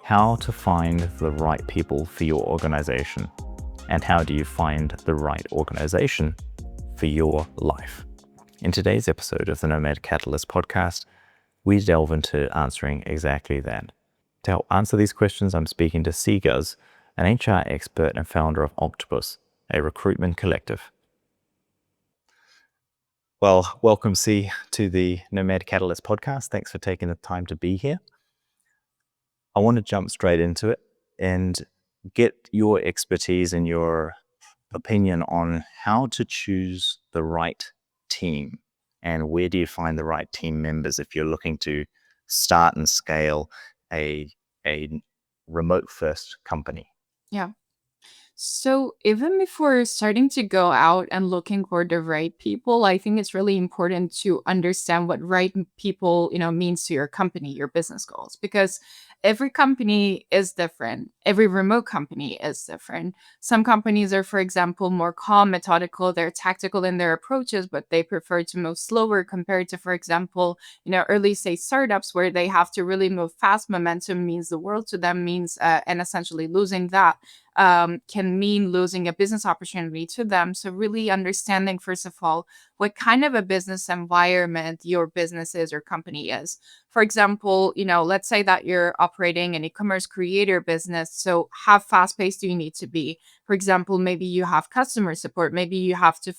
how to find the right people for your organization, and how do you find the right organization for your life. In today's episode of the Nomad Catalyst podcast, we delve into answering exactly that. To help answer these questions, I'm speaking to Seaguz, an HR expert and founder of Octopus, a recruitment collective. Well, welcome, C, to the Nomad Catalyst podcast. Thanks for taking the time to be here. I want to jump straight into it and get your expertise and your opinion on how to choose the right team and where do you find the right team members if you're looking to start and scale a remote first company. Yeah. So even before starting to go out and looking for the right people, I think it's really important to understand what people, means to your company, your business goals, because every company is different. Every remote company is different. Some companies are, for example, more calm, methodical, they're tactical in their approaches, but they prefer to move slower compared to, for example, early stage startups where they have to really move fast. Momentum means the world to them, means and essentially losing that can mean losing a business opportunity to them. So, really understanding, first of all, what kind of a business environment your business is or company is. For example, let's say that you're operating an e-commerce creator business. So, how fast paced do you need to be? For example, maybe you have customer support. Maybe you have to,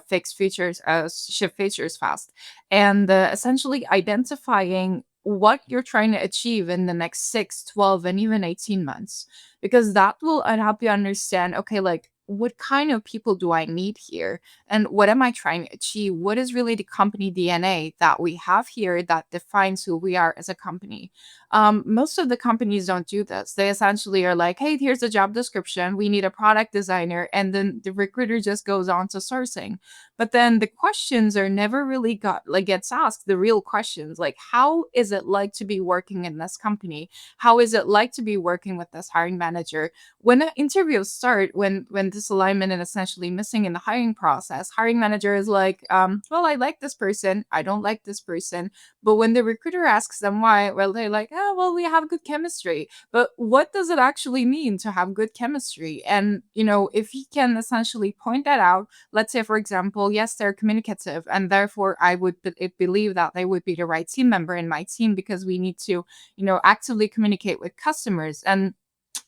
fix features, ship features fast, and essentially identifying what you're trying to achieve in the next 6, 12, and even 18 months, because that will help you understand, okay, like what kind of people do I need here, and what am I trying to achieve? What is really the company DNA that we have here that defines who we are as a company? Most of the companies don't do this. They essentially are like, hey, here's the job description, we need a product designer, and then the recruiter just goes on to sourcing. But then the questions are never really gets asked, the real questions, like how is it like to be working in this company? How is it like to be working with this hiring manager? When the interviews start, when this alignment is essentially missing in the hiring process, hiring manager is like, well, I like this person, I don't like this person. But when the recruiter asks them why, well, they're like, oh, well, we have good chemistry. But what does it actually mean to have good chemistry? And, if he can essentially point that out, let's say, for example, yes, they're communicative, and therefore I would believe that they would be the right team member in my team, because we need to actively communicate with customers. And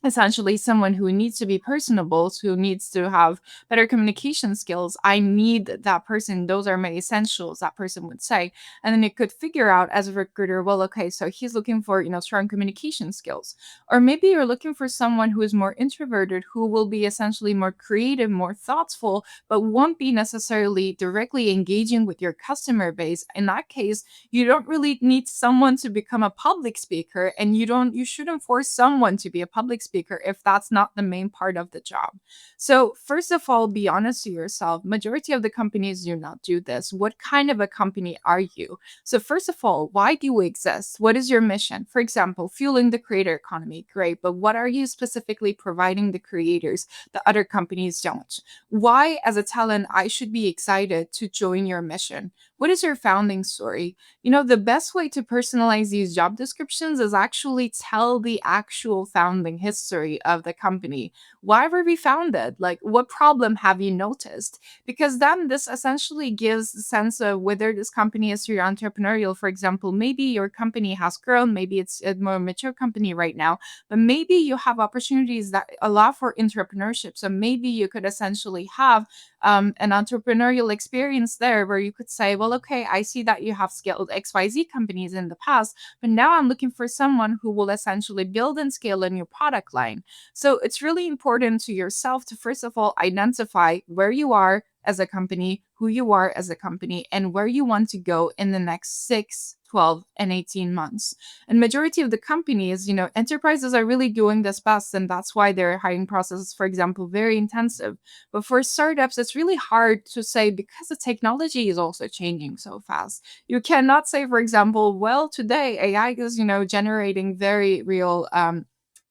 essentially someone who needs to be personable, who needs to have better communication skills, I need that person, those are my essentials, that person would say. And then you could figure out as a recruiter, well, okay, so he's looking for strong communication skills. Or maybe you're looking for someone who is more introverted, who will be essentially more creative, more thoughtful, but won't be necessarily directly engaging with your customer base. In that case, you don't really need someone to become a public speaker, and you shouldn't force someone to be a public speaker if that's not the main part of the job. So first of all, be honest to yourself. Majority of the companies do not do this. What kind of a company are you? So first of all, why do you exist? What is your mission? For example, fueling the creator economy, great, but what are you specifically providing the creators that other companies don't? Why, as a talent, I should be excited to join your mission? What is your founding story? The best way to personalize these job descriptions is actually tell the actual founding history of the company. Why were we founded? Like, what problem have you noticed? Because then this essentially gives a sense of whether this company is your entrepreneurial. For example, maybe your company has grown, maybe it's a more mature company right now, but maybe you have opportunities that allow for entrepreneurship. So maybe you could essentially have an entrepreneurial experience there where you could say, well, okay, I see that you have scaled XYZ companies in the past, but now I'm looking for someone who will essentially build and scale a new product line. So it's really important to yourself to, first of all, identify where you are as a company, who you are as a company, and where you want to go in the next 6, 12, and 18 months. And majority of the companies, enterprises are really doing this best, and that's why their hiring process is, for example, very intensive. But for startups, it's really hard to say because the technology is also changing so fast. You cannot say, for example, well, today AI is, generating very real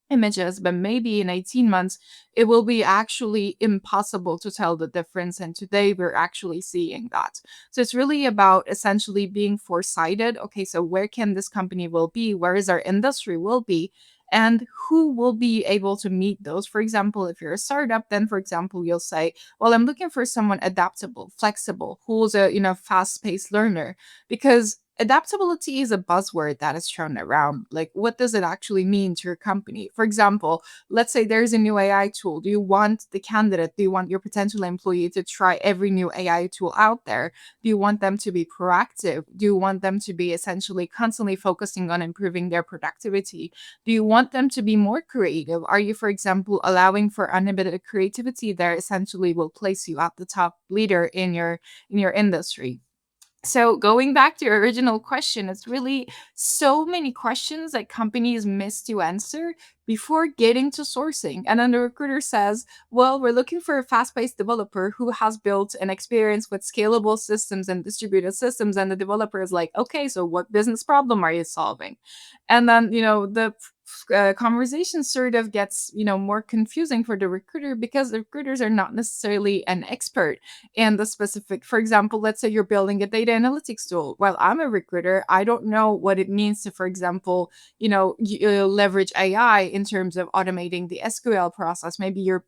images, but maybe in 18 months, it will be actually impossible to tell the difference. And today we're actually seeing that. So it's really about essentially being foresighted. Okay, so where can this company will be? Where is our industry will be? and who will be able to meet those. For example, if you're a startup, then for example, you'll say, well, I'm looking for someone adaptable, flexible, who's a, fast-paced learner, because adaptability is a buzzword that is thrown around. Like, what does it actually mean to your company? For example, let's say there's a new AI tool. Do you want your potential employee to try every new AI tool out there? Do you want them to be proactive? Do you want them to be essentially constantly focusing on improving their productivity? Do you want them to be more creative? Are you, for example, allowing for unlimited creativity there essentially will place you at the top leader in your industry? So going back to your original question, it's really so many questions that companies miss to answer before getting to sourcing. And then the recruiter says, well, we're looking for a fast-paced developer who has built an experience with scalable systems and distributed systems. And the developer is like, okay, so what business problem are you solving? And then, the conversation sort of gets, more confusing for the recruiter, because the recruiters are not necessarily an expert and the specific. For example, let's say you're building a data analytics tool. Well, I'm a recruiter, I don't know what it means to, for example, leverage AI in terms of automating the SQL process. Maybe you're,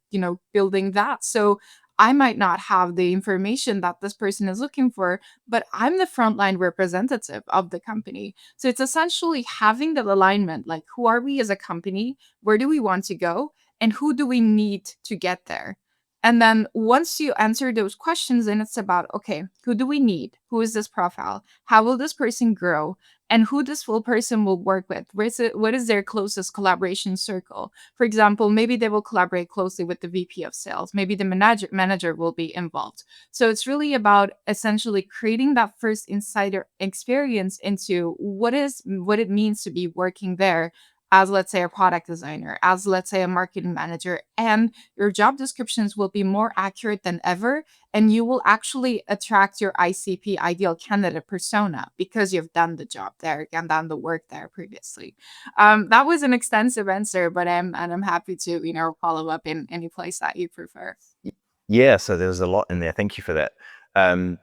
building that. So I might not have the information that this person is looking for, but I'm the frontline representative of the company. So it's essentially having that alignment, like, who are we as a company, where do we want to go, and who do we need to get there? And then once you answer those questions, then it's about, okay, who do we need? Who is this profile? How will this person grow? And who this full person will work with? What is their closest collaboration circle? For example, maybe they will collaborate closely with the VP of sales. Maybe the manager will be involved. So it's really about essentially creating that first insider experience into what it means to be working there as, let's say, a product designer, as, let's say, a marketing manager, and your job descriptions will be more accurate than ever, and you will actually attract your ICP, ideal candidate persona, because you've done the job there and done the work there previously. That was an extensive answer, but I'm happy to, follow up in any place that you prefer. Yeah, so there's a lot in there. Thank you for that. Um,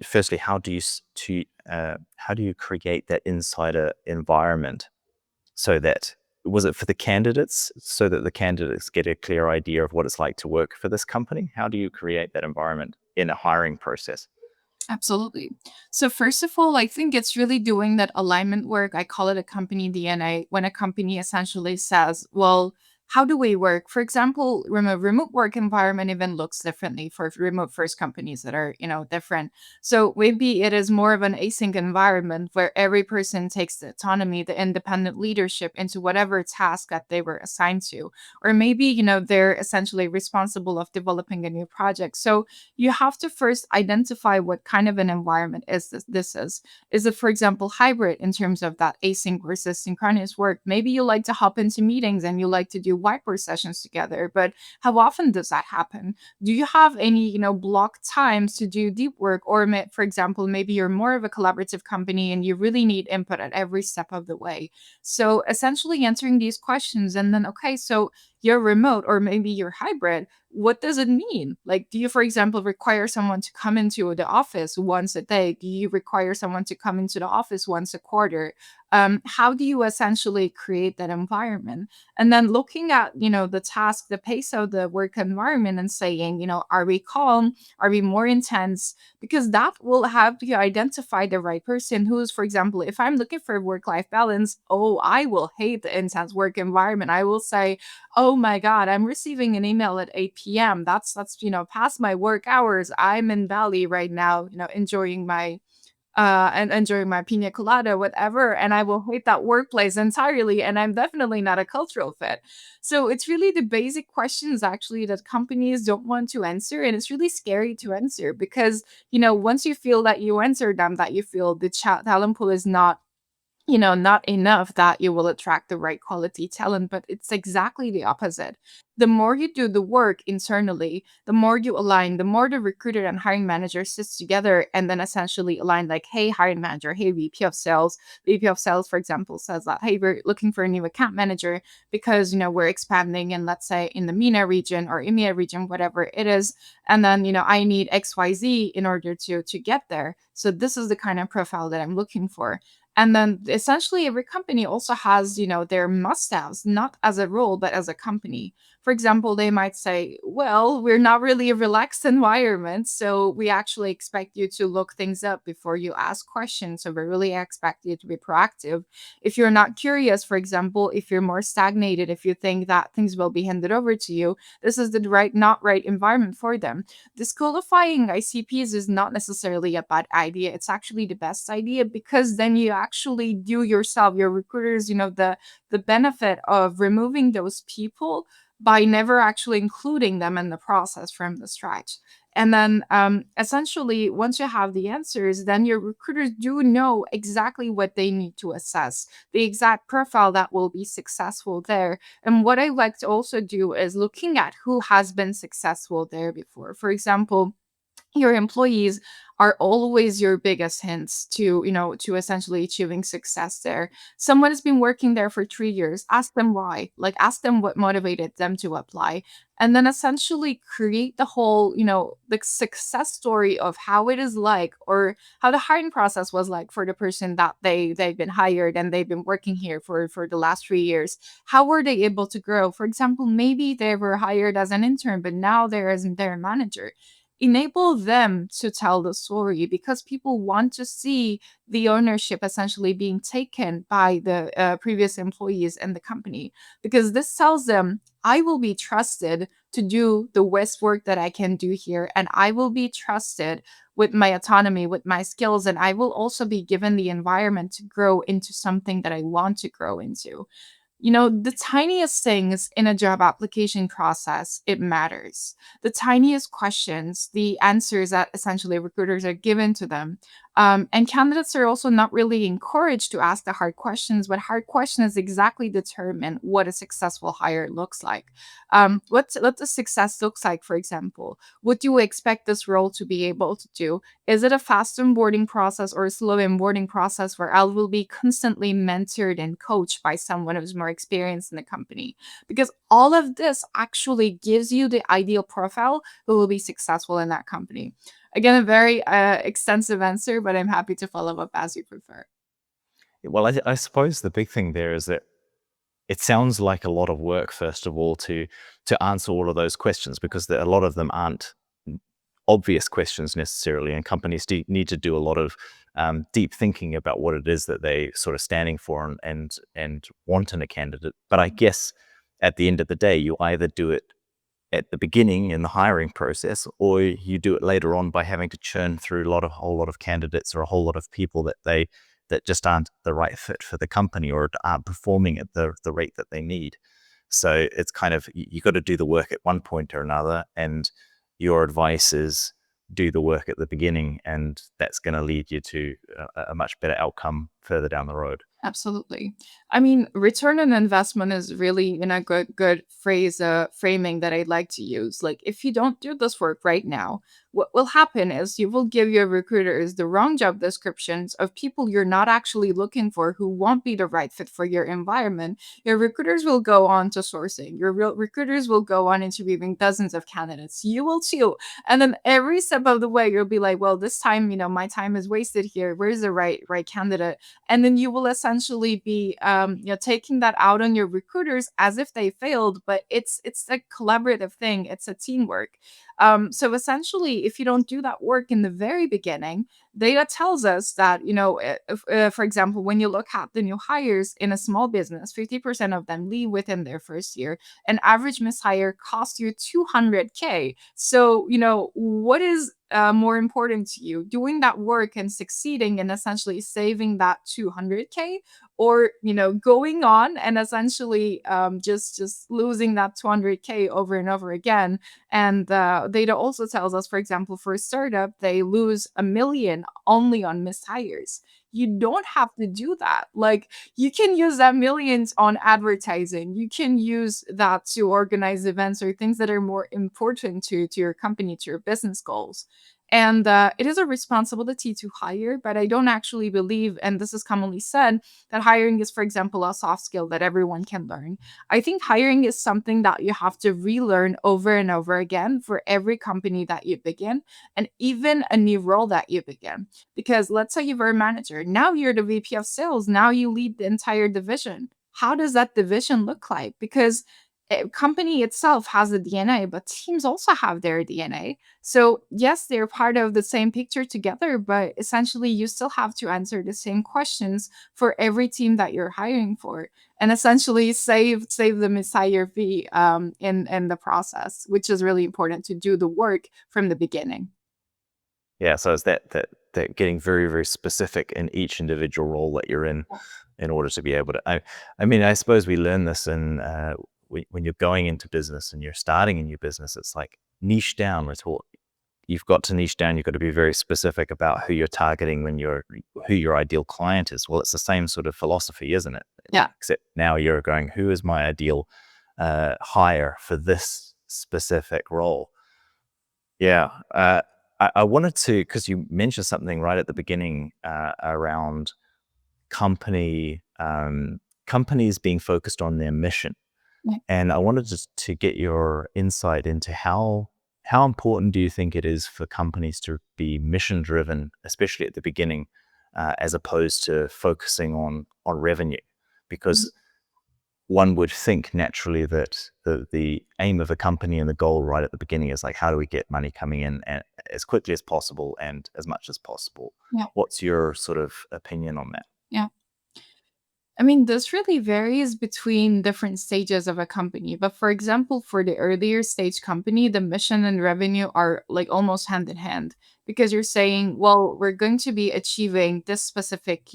firstly, how do you create that insider environment so that, was it for the candidates, so that the candidates get a clear idea of what it's like to work for this company? How do you create that environment in a hiring process? Absolutely. So first of all, I think it's really doing that alignment work. I call it a company DNA. When a company essentially says, well, how do we work? For example, remote work environment even looks differently for remote first companies that are, different. So maybe it is more of an async environment where every person takes the autonomy, the independent leadership into whatever task that they were assigned to. Or maybe, they're essentially responsible of developing a new project. So you have to first identify what kind of an environment is this is. Is it, for example, hybrid in terms of that async versus synchronous work? Maybe you like to hop into meetings and you like to do whiteboard sessions together, but how often does that happen? Do you have any, block times to do deep work? Or for example, maybe you're more of a collaborative company and you really need input at every step of the way. So essentially answering these questions, and then, okay, so you're remote or maybe you're hybrid, what does it mean? Like, do you, for example, require someone to come into the office once a day? Do you require someone to come into the office once a quarter? How do you essentially create that environment? And then looking at, the task, the pace of the work environment, and saying, are we calm? Are we more intense? Because that will help you identify the right person who's, for example, if I'm looking for work-life balance, oh, I will hate the intense work environment. I will say, oh my god, I'm receiving an email at 8 p.m. That's past my work hours. I'm in Bali right now, enjoying my pina colada, whatever, and I will hate that workplace entirely, and I'm definitely not a cultural fit. So it's really the basic questions actually that companies don't want to answer, and it's really scary to answer because, once you feel that you answer them, that you feel the talent pool is not enough, that you will attract the right quality talent, but it's exactly the opposite. The more you do the work internally, the more you align, the more the recruiter and hiring manager sits together and then essentially align, like, hey, hiring manager, hey, VP of sales. VP of sales, for example, says that, hey, we're looking for a new account manager because, we're expanding in, let's say, in the MENA region or EMEA region, whatever it is. And then, I need XYZ in order to get there. So this is the kind of profile that I'm looking for. And then essentially every company also has, their must-haves, not as a role, but as a company. For example, they might say, well, we're not really a relaxed environment, so we actually expect you to look things up before you ask questions. So we really expect you to be proactive. If you're not curious, for example, if you're more stagnated, if you think that things will be handed over to you, this is the not right environment for them. Disqualifying ICPs is not necessarily a bad idea. It's actually the best idea, because then you actually do yourself, your recruiters, the benefit of removing those people by never actually including them in the process from the start. And then essentially, once you have the answers, then your recruiters do know exactly what they need to assess, the exact profile that will be successful there. And what I like to also do is looking at who has been successful there before. For example, your employees are always your biggest hints to, to essentially achieving success there. Someone has been working there for 3 years, ask them why, like ask them what motivated them to apply, and then essentially create the whole, the success story of how it is like, or how the hiring process was like for the person that they've been hired and they've been working here for the last 3 years. How were they able to grow? For example, maybe they were hired as an intern, but now they're as their manager. Enable them to tell the story, because people want to see the ownership essentially being taken by the previous employees in the company, because this tells them, I will be trusted to do the best work that I can do here, and I will be trusted with my autonomy, with my skills, and I will also be given the environment to grow into something that I want to grow into. The tiniest things in a job application process, it matters. The tiniest questions, the answers that essentially recruiters are given to them. And candidates are also not really encouraged to ask the hard questions, but hard questions exactly determine what a successful hire looks like. What the success looks like, for example. What do you expect this role to be able to do? Is it a fast onboarding process or a slow onboarding process where I will be constantly mentored and coached by someone who's more experienced in the company? Because all of this actually gives you the ideal profile who will be successful in that company. Again, a very extensive answer, but I'm happy to follow up as you prefer. Well, I suppose the big thing there is that it sounds like a lot of work, first of all, to answer all of those questions, because a lot of them aren't obvious questions necessarily, and companies need to do a lot of deep thinking about what it is that they sort of standing for and want in a candidate. But I guess at the end of the day, you either do it at the beginning in the hiring process, or you do it later on by having to churn through a whole lot of candidates or a whole lot of people that just aren't the right fit for the company or aren't performing at the rate that they need. So it's kind of, you got to do the work at one point or another, and your advice is do the work at the beginning, and that's going to lead you to a much better outcome further down the road. Absolutely. I mean, return on investment is really in a good phrase framing that I'd like to use. Like, if you don't do this work right now, what will happen is you will give your recruiters the wrong job descriptions of people you're not actually looking for, who won't be the right fit for your environment. Your recruiters will go on to sourcing. Your real recruiters will go on interviewing dozens of candidates. You will too. And then every step of the way, you'll be like, well, this time, my time is wasted here. Where's the right candidate? And then you will essentially be taking that out on your recruiters as if they failed, but it's a collaborative thing, it's a teamwork. So essentially, if you don't do that work in the very beginning, data tells us that, for example, when you look at the new hires in a small business, 50% of them leave within their first year. An average mishire costs you 200K. So, what is more important to you, doing that work and succeeding and essentially saving that 200K, or going on and essentially just losing that 200K over and over again? And data also tells us, for example, for a startup, they lose 1 million only on missed hires. You don't have to do that. Like, you can use that millions on advertising. You can use that to organize events or things that are more important to your company, to your business goals. And it is a responsibility to hire, but I don't actually believe, and this is commonly said, that hiring is, for example, a soft skill that everyone can learn. I think hiring is something that you have to relearn over and over again for every company that you begin, and even a new role that you begin. Because let's say you were a manager, now you're the VP of sales, now you lead the entire division. How does that division look like? Because a company itself has a DNA, but teams also have their DNA. So, yes, they're part of the same picture together, but essentially, you still have to answer the same questions for every team that you're hiring for, and essentially save the entire fee in the process, which is really important to do the work from the beginning. Yeah, so it's that getting very, very specific in each individual role that you're in order to be able to I mean, I suppose we learn this in, when you're going into business and you're starting a new business, it's like niche down. We're taught you've got to niche down, you've got to be very specific about who you're targeting when you're who your ideal client is. Well, it's the same sort of philosophy, isn't it? Yeah. Except now you're going, "Who is my ideal, hire for this specific role?" Yeah, I wanted to, because you mentioned something right at the beginning, around company companies being focused on their mission, Yeah. and I wanted to get your insight into how important do you think it is for companies to be mission driven, especially at the beginning, as opposed to focusing on revenue, because one would think naturally that the aim of a company and the goal right at the beginning is like, how do we get money coming in as quickly as possible and as much as possible? Yeah. What's your sort of opinion on that? Yeah. I mean, this really varies between different stages of a company. But for example, for the earlier stage company, the mission and revenue are like almost hand in hand, because you're saying, well, we're going to be achieving this specific,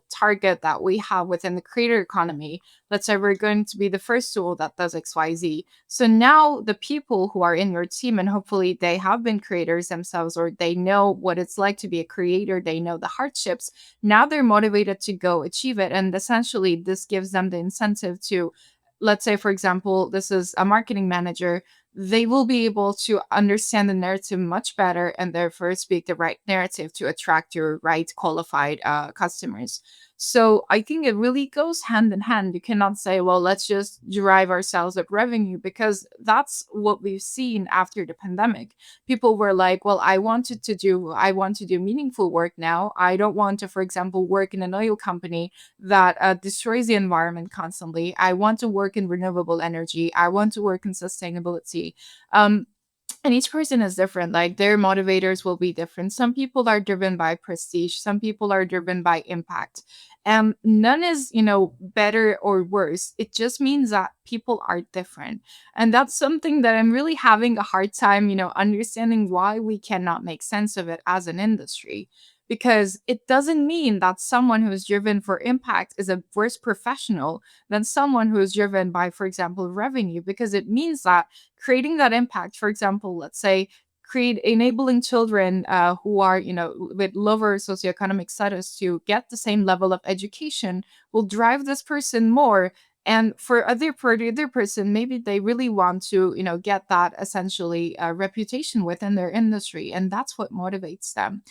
target that we have within the creator economy. Let's say we're going to be the first tool that does XYZ. So now the people who are in your team, and hopefully they have been creators themselves, or they know what it's like to be a creator, they know the hardships, now they're motivated to go achieve it. And essentially, this gives them the incentive to, let's say, for example, this is a marketing manager. They will be able to understand the narrative much better and therefore speak the right narrative to attract your right qualified customers. So I think it really goes hand in hand. You cannot say, well, let's just drive ourselves up revenue, because that's what we've seen after the pandemic. People were like, well, I want to do meaningful work now. I don't want to, for example, work in an oil company that destroys the environment constantly. I want to work in renewable energy. I want to work in sustainability. um, and each person is different. Like, their motivators will be different. Some people are driven by prestige, some people are driven by impact. And none is, better or worse. It just means that people are different. And that's something that I'm really having a hard time, understanding why we cannot make sense of it as an industry. Because it doesn't mean that someone who is driven for impact is a worse professional than someone who is driven by, for example, revenue, because it means that creating that impact, for example, let's say, create enabling children who are, with lower socioeconomic status to get the same level of education, will drive this person more. And for the other person, maybe they really want to, get that essentially reputation within their industry, and that's what motivates them.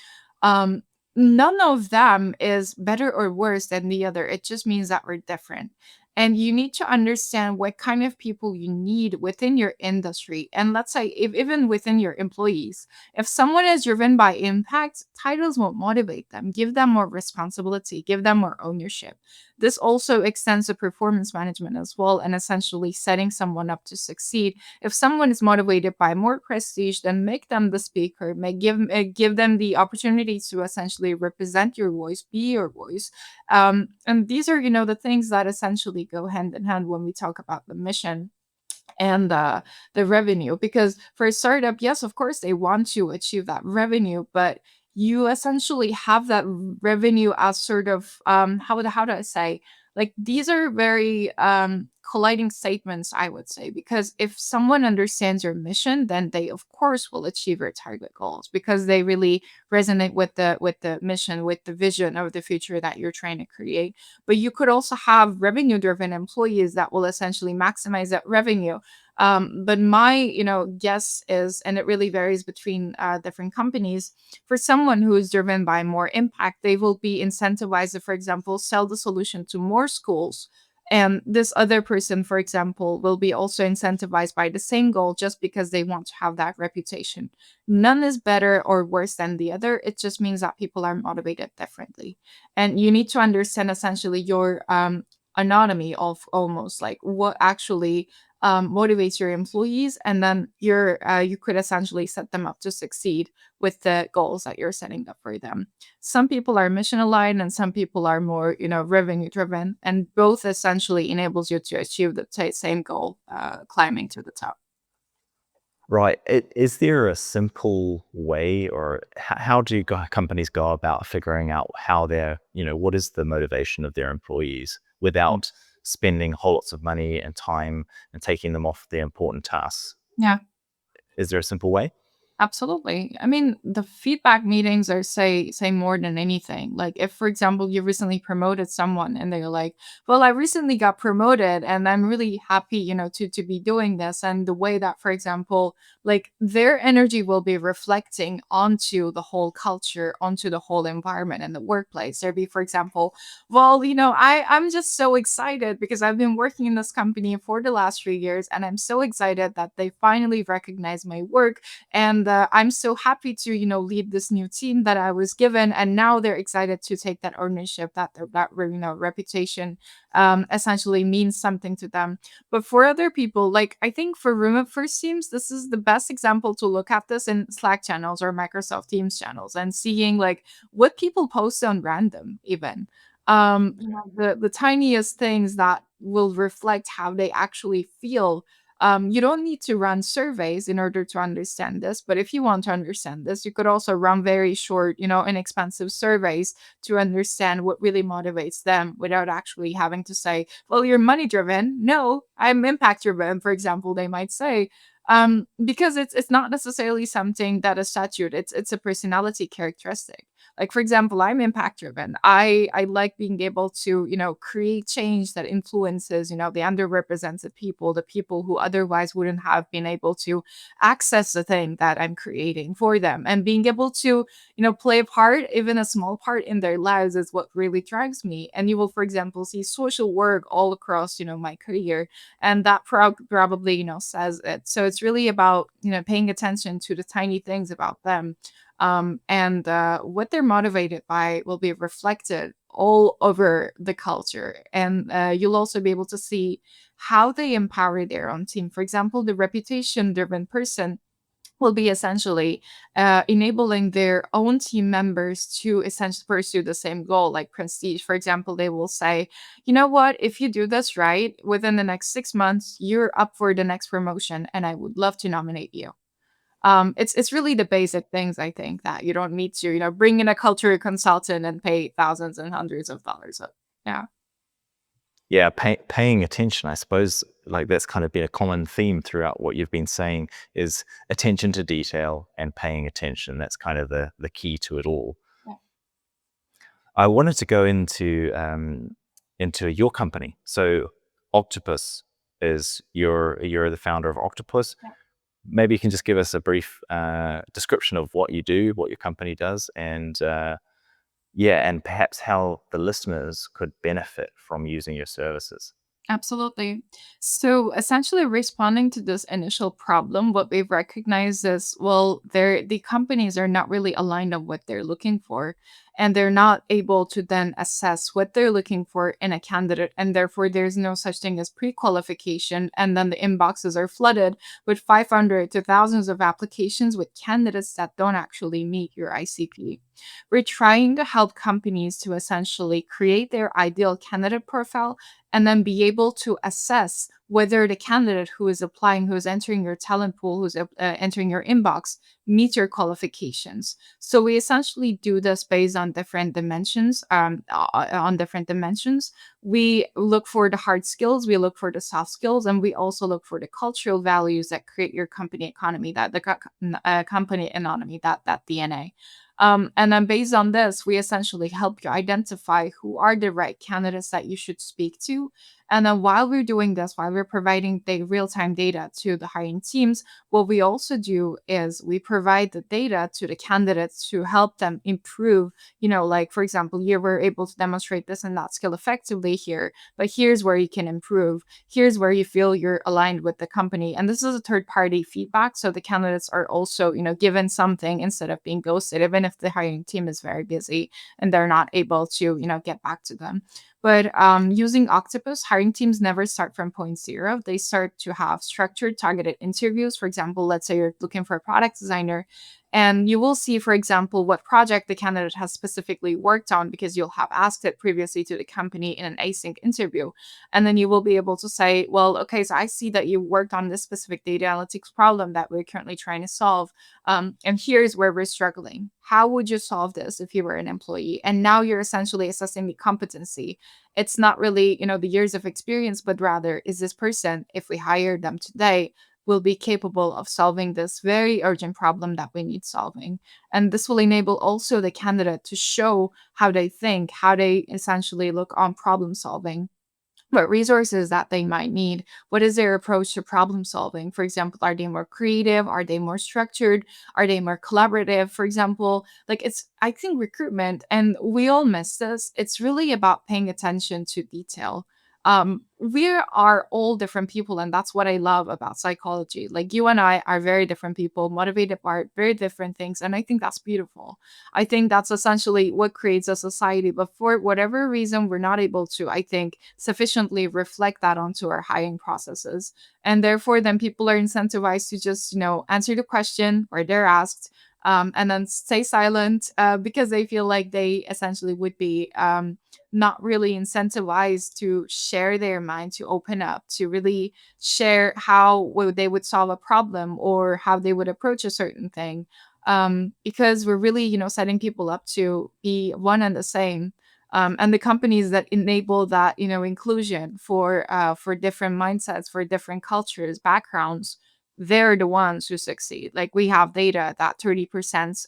um None of them is better or worse than the other. It just means that we're different. And you need to understand what kind of people you need within your industry. And let's say, if even within your employees, if someone is driven by impact, titles won't motivate them. Give them more responsibility, give them more ownership. This also extends to performance management as well, and essentially setting someone up to succeed. If someone is motivated by more prestige, then make them the speaker, give them the opportunity to essentially represent your voice, be your voice. And these are, the things that essentially go hand in hand when we talk about the mission and the revenue. Because for a startup, yes, of course they want to achieve that revenue, but you essentially have that revenue as sort of, how do I say, like, these are very colliding statements, I would say. Because if someone understands your mission, then they of course will achieve your target goals, because they really resonate with the mission, with the vision of the future that you're trying to create. But you could also have revenue driven employees that will essentially maximize that revenue. But my, guess is, and it really varies between different companies. For someone who is driven by more impact, they will be incentivized to, for example, sell the solution to more schools. And this other person, for example, will be also incentivized by the same goal just because they want to have that reputation. None is better or worse than the other. It just means that people are motivated differently. And you need to understand essentially your anatomy of almost like what actually motivates your employees, and then you could essentially set them up to succeed with the goals that you're setting up for them. Some people are mission aligned and some people are more, revenue driven, and both essentially enables you to achieve the same goal, climbing to the top. Right. Is there a simple way, or how do companies go about figuring out how what is the motivation of their employees Mm. without spending whole lots of money and time and taking them off the important tasks? Yeah. Is there a simple way? Absolutely. I mean, the feedback meetings are say more than anything. Like if, for example, you recently promoted someone and they're like, "Well, I recently got promoted and I'm really happy, to be doing this." And the way that, for example, like their energy will be reflecting onto the whole culture, onto the whole environment in the workplace. There'd be, for example, "Well, I'm just so excited because I've been working in this company for the last 3 years and I'm so excited that they finally recognize my work, and I'm so happy to lead this new team that I was given, and now they're excited to take that ownership, reputation essentially means something to them." But for other people, like I think for remote first teams, this is the best example to look at this in Slack channels or Microsoft Teams channels and seeing like what people post on random even. The tiniest things that will reflect how they actually feel. You don't need to run surveys in order to understand this, but if you want to understand this, you could also run very short, inexpensive surveys to understand what really motivates them without actually having to say, "Well, you're money driven." No, I'm impact driven, for example, they might say. Because it's not necessarily something that is statute. It's a personality characteristic. Like for example, I'm impact driven. I like being able to create change that influences the underrepresented people, the people who otherwise wouldn't have been able to access the thing that I'm creating for them, and being able to play a part, even a small part in their lives, is what really drives me. And you will, for example, see social work all across my career, and that probably says it. So it's really about paying attention to the tiny things about them, and what they're motivated by will be reflected all over the culture. And you'll also be able to see how they empower their own team. For example, the reputation driven person will be essentially enabling their own team members to essentially pursue the same goal, like prestige. For example, they will say, "You know what? If you do this right, within the next 6 months, you're up for the next promotion, and I would love to nominate you." It's really the basic things, I think, that you don't need to bring in a culture consultant and pay thousands and hundreds of dollars of. Yeah. Yeah, paying attention, I suppose, like that's kind of been a common theme throughout what you've been saying is attention to detail and paying attention. That's kind of the key to it all. Yeah. I wanted to go into your company. So Octopus is you're the founder of Octopus. Yeah. Maybe you can just give us a brief description of what you do, what your company does, and yeah, and perhaps how the listeners could benefit from using your services. Absolutely. So essentially responding to this initial problem, what we've recognized is, well, the companies are not really aligned on what they're looking for. And they're not able to then assess what they're looking for in a candidate. And therefore there's no such thing as pre-qualification. And then the inboxes are flooded with 500 to thousands of applications with candidates that don't actually meet your ICP. We're trying to help companies to essentially create their ideal candidate profile and then be able to assess whether the candidate who is applying, who is entering your talent pool, who's entering your inbox, meets your qualifications. So we essentially do this based on different dimensions. We look for the hard skills, we look for the soft skills, and we also look for the cultural values that create your company economy, that the company economy, that DNA. And then based on this, we essentially help you identify who are the right candidates that you should speak to. And then while we're doing this, while we're providing the real-time data to the hiring teams, what we also do is we provide the data to the candidates to help them improve. Like for example, you were able to demonstrate this and that skill effectively here, but here's where you can improve. Here's where you feel you're aligned with the company. And this is a third party feedback. So the candidates are also, given something instead of being ghosted, even if the hiring team is very busy and they're not able to, get back to them. But using Octopus, hiring teams never start from point zero. They start to have structured, targeted interviews. For example, let's say you're looking for a product designer, and you will see, for example, what project the candidate has specifically worked on because you'll have asked it previously to the company in an async interview. And then you will be able to say, well, okay, so I see that you worked on this specific data analytics problem that we're currently trying to solve. And here's where we're struggling. How would you solve this if you were an employee? And now you're essentially assessing the competency. It's not really, the years of experience, but rather, is this person, if we hire them today, will be capable of solving this very urgent problem that we need solving. And this will enable also the candidate to show how they think, how they essentially look on problem solving, what resources that they might need. What is their approach to problem solving? For example, are they more creative? Are they more structured? Are they more collaborative? For example, like I think recruitment, and we all miss this, it's really about paying attention to detail. We are all different people, and that's what I love about psychology. Like you and I are very different people, motivated by very different things, and I think that's beautiful. I think that's essentially what creates a society. But for whatever reason, we're not able to, I think, sufficiently reflect that onto our hiring processes. And therefore, then people are incentivized to just, answer the question or they're asked, and then stay silent because they feel like they essentially would be not really incentivized to share their mind, to open up, to really share how they would solve a problem or how they would approach a certain thing, because we're really, setting people up to be one and the same. And the companies that enable that, inclusion for different mindsets, for different cultures, backgrounds, they're the ones who succeed. Like we have data that 30%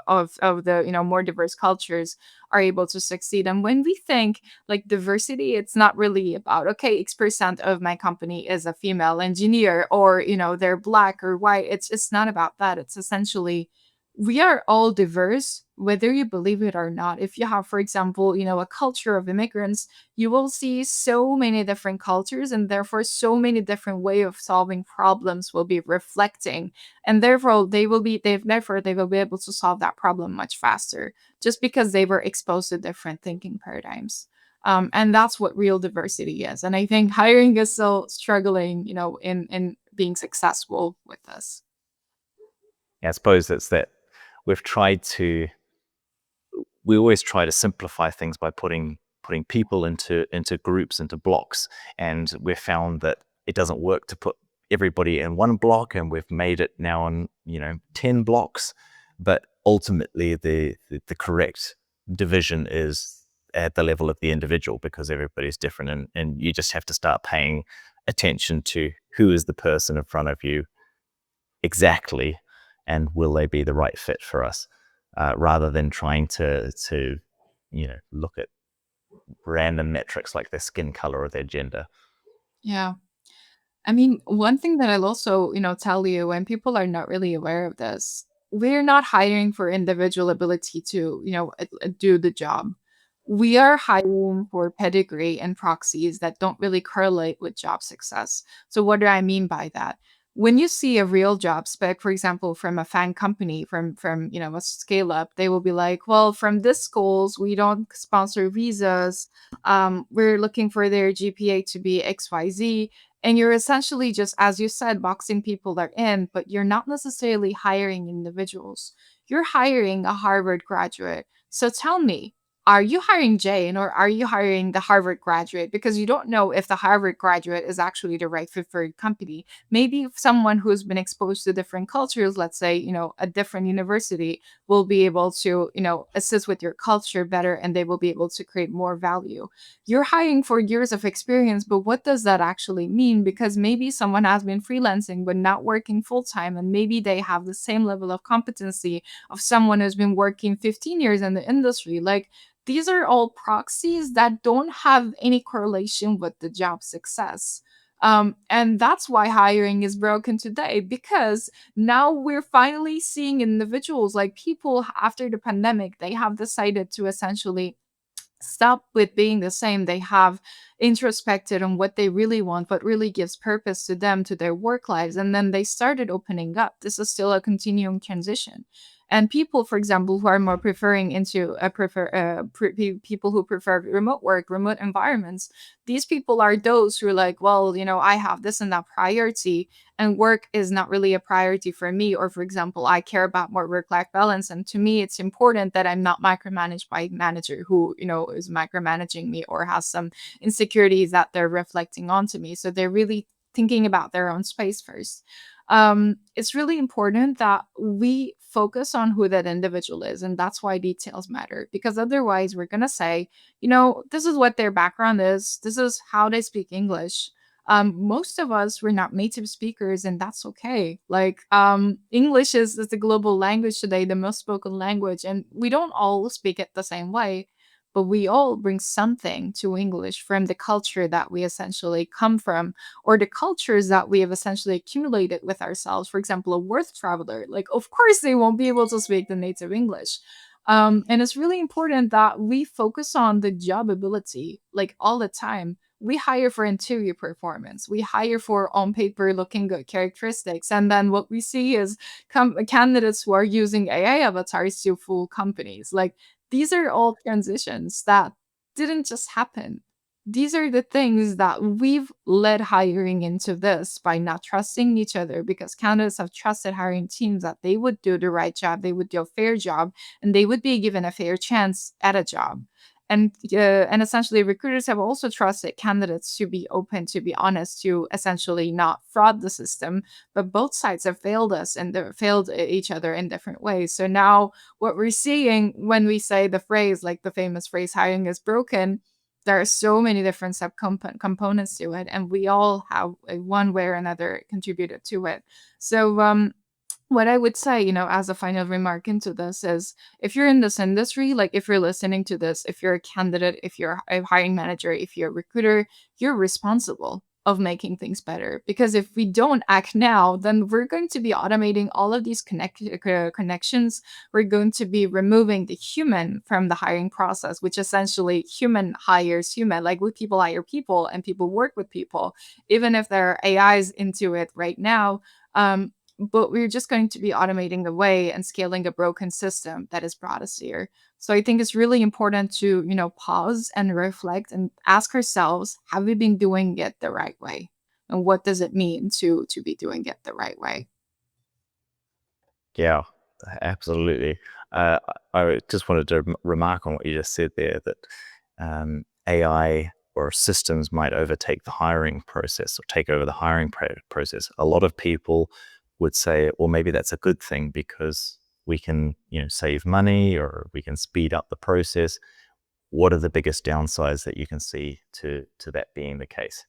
of the more diverse cultures are able to succeed. And when we think like diversity, it's not really about, okay, X% of my company is a female engineer, or they're black or white. It's not about that. It's essentially, we are all diverse, whether you believe it or not. If you have, for example, a culture of immigrants, you will see so many different cultures, and therefore so many different way of solving problems will be reflecting, and therefore they will be able to solve that problem much faster, just because they were exposed to different thinking paradigms. And that's what real diversity is. And I think hiring is still struggling, in being successful with this. Yeah, I suppose it's that we've tried to we always try to simplify things by putting people into groups, into blocks, and we've found that it doesn't work to put everybody in one block, and we've made it now on 10 blocks. But ultimately the correct division is at the level of the individual, because everybody's different, and you just have to start paying attention to who is the person in front of you exactly, and will they be the right fit for us, rather than trying to look at random metrics like their skin color or their gender. Yeah. I mean, one thing that I'll also, tell you, when people are not really aware of this, we're not hiring for individual ability to, do the job. We are hiring for pedigree and proxies that don't really correlate with job success. So what do I mean by that? When you see a real job spec, for example, from a fan company, from a scale up, they will be like, well, from this schools, we don't sponsor visas. We're looking for their GPA to be XYZ, and you're essentially just, as you said, boxing people are in, but you're not necessarily hiring individuals. You're hiring a Harvard graduate. So tell me, are you hiring Jane or are you hiring the Harvard graduate? Because you don't know if the Harvard graduate is actually the right fit for your company. Maybe if someone who's been exposed to different cultures, let's say, a different university, will be able to, assist with your culture better, and they will be able to create more value. You're hiring for years of experience, but what does that actually mean? Because maybe someone has been freelancing but not working full time, and maybe they have the same level of competency of someone who's been working 15 years in the industry. Like, these are all proxies that don't have any correlation with the job success. And that's why hiring is broken today, because now we're finally seeing individuals, like people after the pandemic, they have decided to essentially stop with being the same. They have introspected on what they really want, what really gives purpose to them, to their work lives, and then they started opening up. This is still a continuing transition. And people, for example, who are more preferring into people who prefer remote work, remote environments, these people are those who are like, well, I have this and that priority, and work is not really a priority for me. Or, for example, I care about more work life balance, and to me it's important that I'm not micromanaged by a manager who is micromanaging me or has some insecurities that they're reflecting onto me. So they're really thinking about their own space first. It's really important that we focus on who that individual is, and that's why details matter, because otherwise we're going to say, this is what their background is, this is how they speak English. Most of us were not native speakers, and that's okay. Like, English is the global language today, the most spoken language, and we don't all speak it the same way, but we all bring something to English from the culture that we essentially come from, or the cultures that we have essentially accumulated with ourselves. For example, a worth traveler, like, of course they won't be able to speak the native English. And it's really important that we focus on the job ability, like, all the time. We hire for interior performance, we hire for on paper looking good characteristics, and then what we see is candidates who are using AI avatars to fool companies. Like, these are all transitions that didn't just happen. These are the things that we've led hiring into this by not trusting each other, because candidates have trusted hiring teams that they would do the right job, they would do a fair job, and they would be given a fair chance at a job. And essentially, recruiters have also trusted candidates to be open, to be honest, to essentially not fraud the system. But both sides have failed us, and they failed each other in different ways. So now what we're seeing when we say the phrase, like the famous phrase, hiring is broken, there are so many different components to it, and we all have one way or another contributed to it. So what I would say, as a final remark into this is, if you're in this industry, like if you're listening to this, if you're a candidate, if you're a hiring manager, if you're a recruiter, you're responsible of making things better. Because if we don't act now, then we're going to be automating all of these connections. We're going to be removing the human from the hiring process, which essentially human hires human. Like, with people hire people, and people work with people, even if there are AIs into it right now. But we're just going to be automating away and scaling a broken system that has brought us here. So I think it's really important to, pause and reflect and ask ourselves, have we been doing it the right way? And what does it mean to be doing it the right way? Yeah, absolutely. I just wanted to remark on what you just said there, that AI or systems might overtake the hiring process or take over the hiring process. A lot of people would say, well, maybe that's a good thing because we can, save money or we can speed up the process. What are the biggest downsides that you can see to that being the case?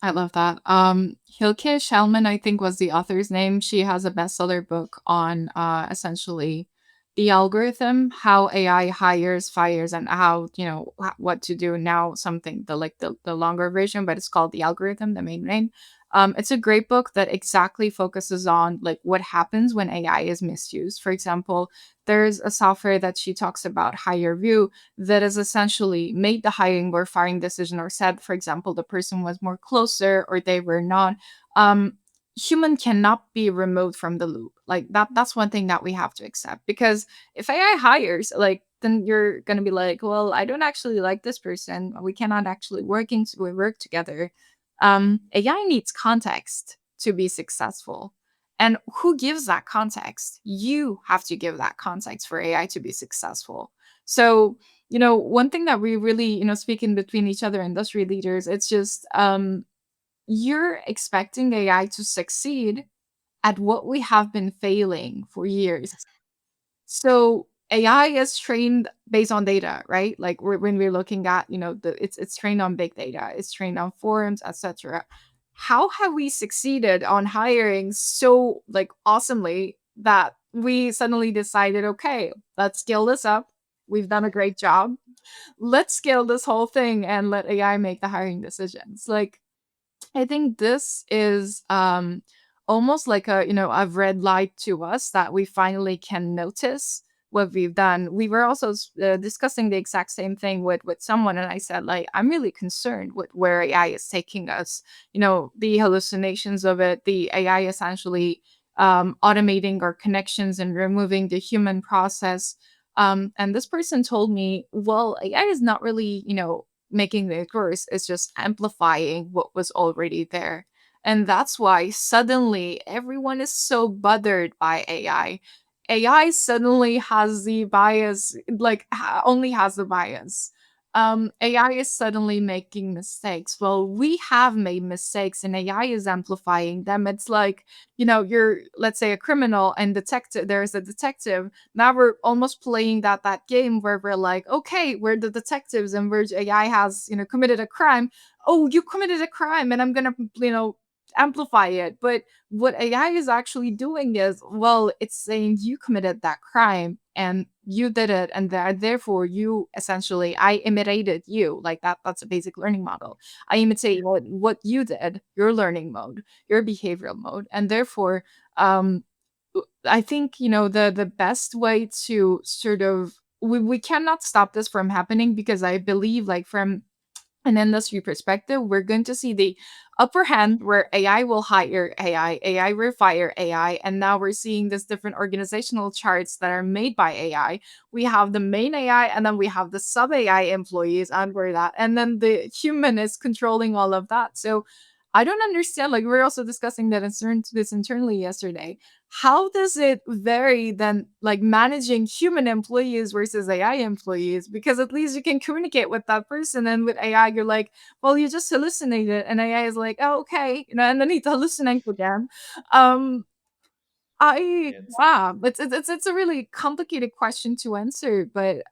I love that. Hilke Schellman, I think, was the author's name. She has a bestseller book on essentially the algorithm, how AI hires, fires, and how, what to do now. Something the longer version, but it's called The Algorithm, the main name. It's a great book that exactly focuses on like what happens when AI is misused. For example, there's a software that she talks about, HireVue, that has essentially made the hiring or firing decision, or said, for example, the person was more closer or they were not. Human cannot be removed from the loop. Like that's one thing that we have to accept, because if AI hires, like, then you're gonna be like, well, I don't actually like this person. We cannot actually we work together. AI needs context to be successful. And who gives that context? You have to give that context for AI to be successful. So, one thing that we really, speaking between each other industry leaders, it's just you're expecting AI to succeed at what we have been failing for years. So AI is trained based on data, right? Like, when we're looking at, it's trained on big data, it's trained on forums, etc. How have we succeeded on hiring so like awesomely that we suddenly decided, okay, let's scale this up. we've done a great job. Let's scale this whole thing and let AI make the hiring decisions. Like, I think this is almost like a red light to us that we finally can notice what we've done. We were also discussing the exact same thing with someone, and I said, like, I'm really concerned with where AI is taking us. The hallucinations of it, the AI essentially automating our connections and removing the human process. And this person told me, well, AI is not really, making it worse. It's just amplifying what was already there. And that's why suddenly everyone is so bothered by AI. AI suddenly has the bias, like only has the bias. AI is suddenly making mistakes. Well, we have made mistakes and AI is amplifying them. It's like, you're, let's say, a criminal and detective, there's a detective. Now we're almost playing that game where we're like, okay, we're the detectives and we're AI has, committed a crime. Oh, you committed a crime and I'm gonna, amplify it. But what AI is actually doing is, well, it's saying you committed that crime and you did it, and therefore you essentially I imitated you. Like that's a basic learning model. I imitate what you did, your learning mode, your behavioral mode, and therefore um I think, the best way to sort of we cannot stop this from happening because I believe, like, from an industry perspective, we're going to see the upper hand where AI will hire AI will fire AI, and now we're seeing this different organizational charts that are made by AI. We have the main AI, and then we have the sub AI employees under that, and then the human is controlling all of that. So I don't understand. Like, we are also discussing this internally yesterday. How does it vary then, like, managing human employees versus AI employees? Because at least you can communicate with that person, and with AI, you're like, well, you just hallucinated, and AI is like, oh, okay, and then it hallucinates again. Um, Yes. wow, it's a really complicated question to answer, but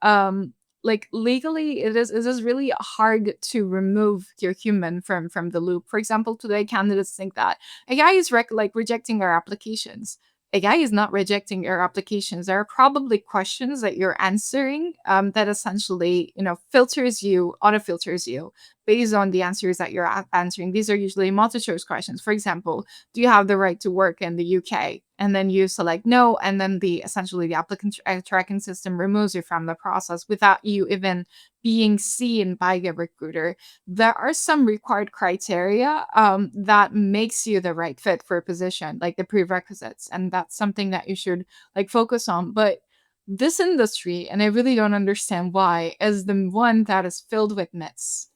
like, legally it is really hard to remove your human from the loop. For example, today candidates think that AI is like rejecting our applications. AI is not rejecting your applications. There are probably questions that you're answering that essentially, filters you, auto filters you based on the answers that you're answering. These are usually multi-choice questions. For example, do you have the right to work in the UK? And then you select no, and then the essentially the applicant tracking system removes you from the process without you even being seen by the recruiter. There are some required criteria that makes you the right fit for a position, like the prerequisites, and that's something that you should like focus on. But this industry, and I really don't understand why, is the one that is filled with myths.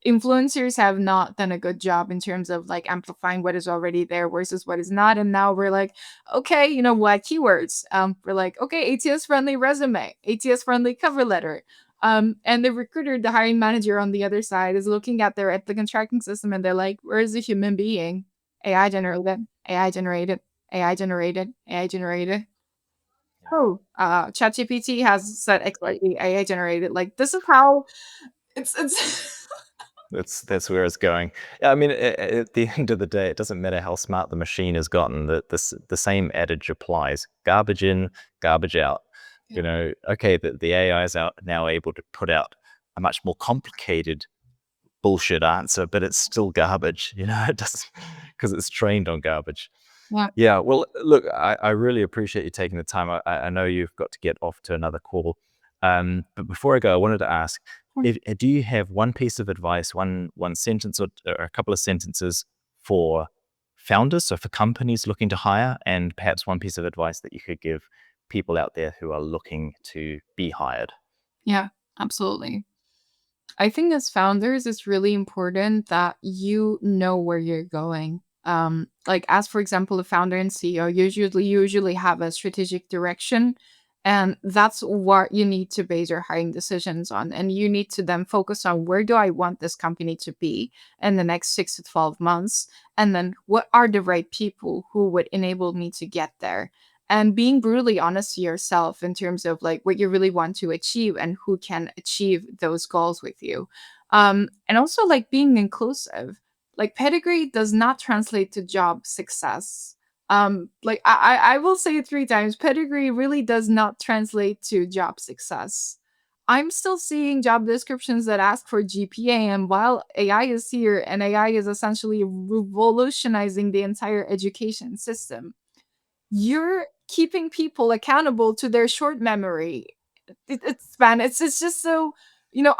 Influencers have not done a good job in terms of like amplifying what is already there versus what is not. And now we're like, okay, what keywords? We're like, okay, ATS friendly resume, ATS friendly cover letter. And the recruiter, the hiring manager on the other side, is looking at their applicant tracking system and they're like, where is the human being? AI generated, AI generated, AI generated, AI generated. Yeah. Oh, ChatGPT has said XYZ AI generated. Like, this is how it's That's where it's going. Yeah, I mean, at the end of the day, it doesn't matter how smart the machine has gotten. The same adage applies: garbage in, garbage out. Okay, the AI is out now able to put out a much more complicated bullshit answer, but it's still garbage. It doesn't because it's trained on garbage. yeah. Yeah, well, look, I really appreciate you taking the time. I know you've got to get off to another call. But before I go, I wanted to ask, do you have one piece of advice, one sentence or a couple of sentences for founders, so for companies looking to hire, and perhaps one piece of advice that you could give people out there who are looking to be hired? Yeah, absolutely. I think as founders, it's really important that you know where you're going. Like, as for example, a founder and CEO usually have a strategic direction, and that's what you need to base your hiring decisions on. And you need to then focus on, where do I want this company to be in the next 6 to 12 months, and then what are the right people who would enable me to get there, and being brutally honest to yourself in terms of like what you really want to achieve and who can achieve those goals with you. And also, like, being inclusive. Like, pedigree does not translate to job success. Like I will say it 3 times. Pedigree really does not translate to job success. I'm still seeing job descriptions that ask for GPA, and while AI is here and AI is essentially revolutionizing the entire education system, you're keeping people accountable to their short memory. It's man, it's just so,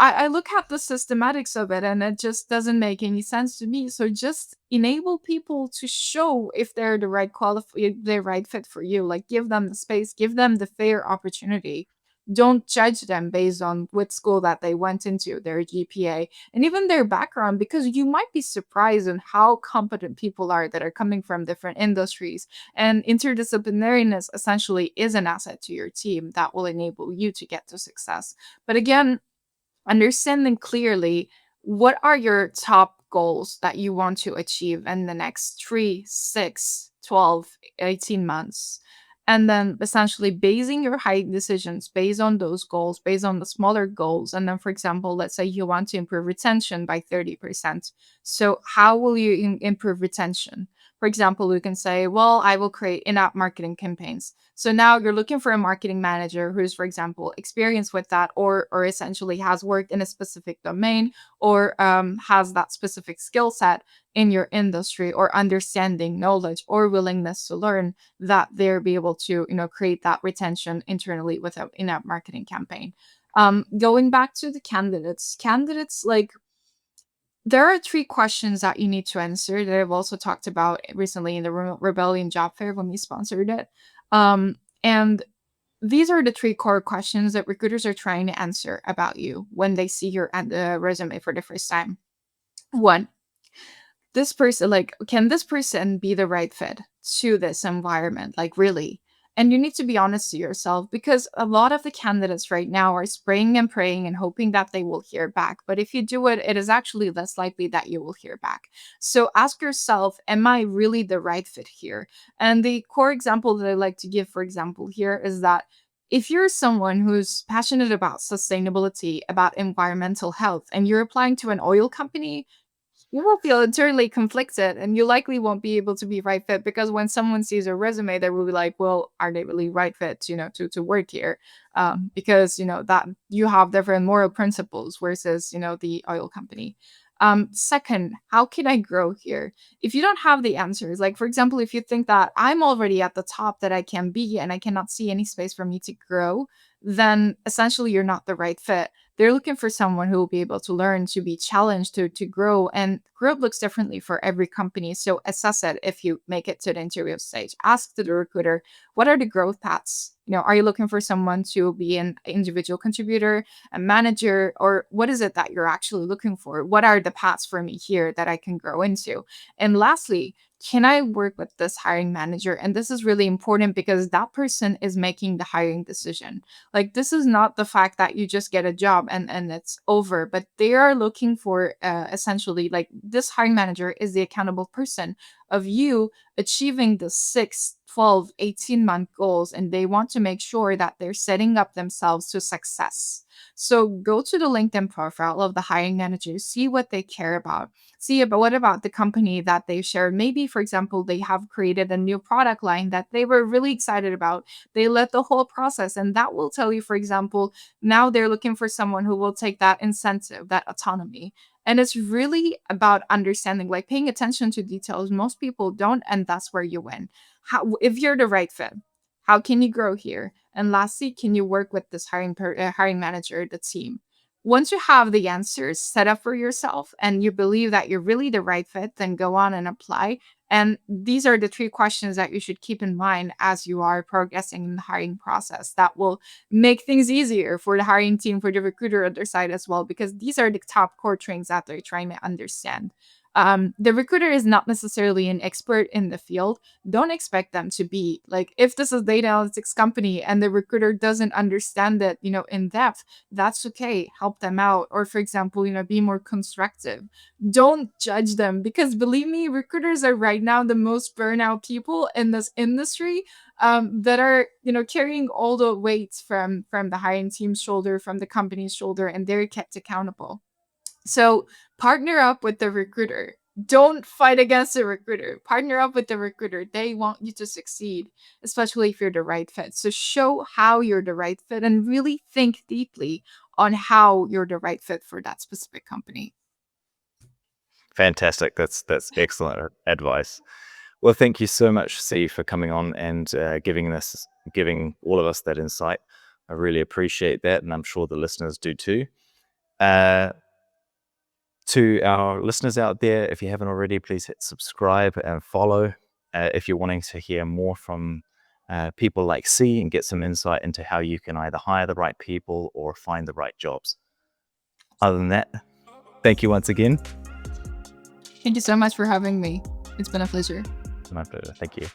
I look at the systematics of it and it just doesn't make any sense to me. So just enable people to show if they're the right the right fit for you. Like give them the space, give them the fair opportunity. Don't judge them based on what school that they went into, their GPA, and even their background, because you might be surprised on how competent people are that are coming from different industries. And interdisciplinariness essentially is an asset to your team that will enable you to get to success. But again, understanding clearly what are your top goals that you want to achieve in the next 3, 6, 12, 18 months. And then essentially basing your hiring decisions based on those goals, based on the smaller goals. And then, for example, let's say you want to improve retention by 30%. So, how will you improve retention? For example, we can say, well, I will create in app marketing campaigns. So now you're looking for a marketing manager who's, for example, experienced with that, or essentially has worked in a specific domain, or has that specific skill set in your industry, or understanding, knowledge, or willingness to learn, that they'll be able to, create that retention internally with an in-app marketing campaign. Going back to the candidates, like there are 3 questions that you need to answer that I've also talked about recently in the Rebellion Job Fair when we sponsored it. And these are the 3 core questions that recruiters are trying to answer about you when they see your resume for the first time. One, this person, like, can this person be the right fit to this environment, like really? And you need to be honest to yourself, because a lot of the candidates right now are spraying and praying and hoping that they will hear back, but if you do it, it is actually less likely that you will hear back. So ask yourself, am I really the right fit here? And the core example that I like to give, for example, here is that if you're someone who's passionate about sustainability, about environmental health, and you're applying to an oil company, you will feel internally conflicted, and you likely won't be able to be right fit, because when someone sees your resume, they will be like, well, are they really right fit, to work here? Because that you have different moral principles versus the oil company. Second, how can I grow here? If you don't have the answers, like for example, if you think that I'm already at the top that I can be and I cannot see any space for me to grow, then essentially you're not the right fit. They're looking for someone who will be able to learn, to be challenged, to grow. And growth looks differently for every company. So assess it if you make it to the interview stage. Ask the recruiter, what are the growth paths? Are you looking for someone to be an individual contributor, a manager, or what is it that you're actually looking for? What are the paths for me here that I can grow into? And lastly, can I work with this hiring manager? And this is really important because that person is making the hiring decision. Like this is not the fact that you just get a job and it's over, but they are looking for essentially, like, this hiring manager is the accountable person of you achieving the 6, 12, 18-month goals, and they want to make sure that they're setting up themselves to success. So go to the LinkedIn profile of the hiring manager, see what they care about, see about what about the company that they share. Maybe, for example, they have created a new product line that they were really excited about. They led the whole process, and that will tell you, for example, now they're looking for someone who will take that incentive, that autonomy. And it's really about understanding, like paying attention to details. Most people don't, and that's where you win. How, if you're the right fit, how can you grow here? And lastly, can you work with this hiring manager, the team? Once you have the answers set up for yourself and you believe that you're really the right fit, then go on and apply. And these are the 3 questions that you should keep in mind as you are progressing in the hiring process. That will make things easier for the hiring team, for the recruiter on their side as well, because these are the top core traits that they're trying to understand. The recruiter is not necessarily an expert in the field. Don't expect them to be. Like, if this is a data analytics company and the recruiter doesn't understand it, in depth, that's okay. Help them out. Or for example, be more constructive. Don't judge them, because believe me, recruiters are right now the most burnout people in this industry, that are carrying all the weights from the hiring team's shoulder, from the company's shoulder, and they're kept accountable. So partner up with the recruiter. Don't fight against the recruiter. Partner up with the recruiter. They want you to succeed, especially if you're the right fit. So show how you're the right fit and really think deeply on how you're the right fit for that specific company. Fantastic. That's excellent advice. Well, thank you so much, C, for coming on and giving all of us that insight. I really appreciate that, and I'm sure the listeners do too. Uh, to our listeners out there, if you haven't already, please hit subscribe and follow. If you're wanting to hear more from people like C and get some insight into how you can either hire the right people or find the right jobs. Other than that, thank you once again. Thank you so much for having me. It's been a pleasure. My pleasure. Thank you.